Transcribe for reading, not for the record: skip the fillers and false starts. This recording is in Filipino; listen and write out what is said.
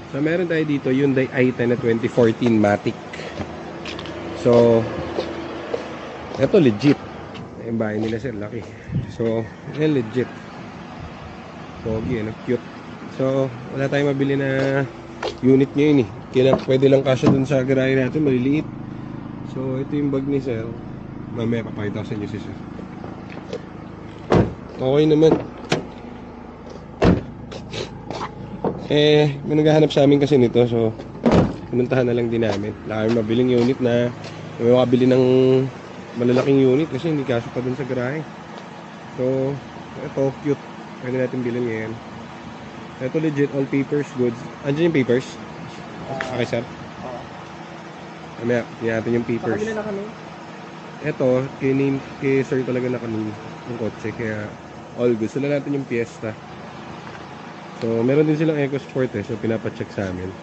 So, meron tayo dito Hyundai i10 na 2014 Matic. So, ito legit. Yung bahay nila sir, laki. So, yan legit. Pogi, ano, cute. So, wala tayong mabili na unit ngayon eh. Pwede lang kasya dun sa garahe natin, maliliit. So, ito yung bag ni sir. Mamaya papakita ko sa inyo si sir. Okay naman. May naghahanap sa amin kasi nito. So, pinuntahan na lang din namin. Wala kami mabiling unit na may makabili ng malalaking unit kasi hindi kasya pa dun sa garahe. So, ito, cute. Pwede natin bilhin ngayon. Ito legit, all papers, goods. Andiyan yung papers? Okay, sir. Mamaya, tingnan natin yung papers. Nakabili na kami. Ito, kay sir talaga nakanin yung kotse. Kaya, all good. Sula natin yung Fiesta. So, meron din silang EcoSport eh. So, pinapacheck sa amin.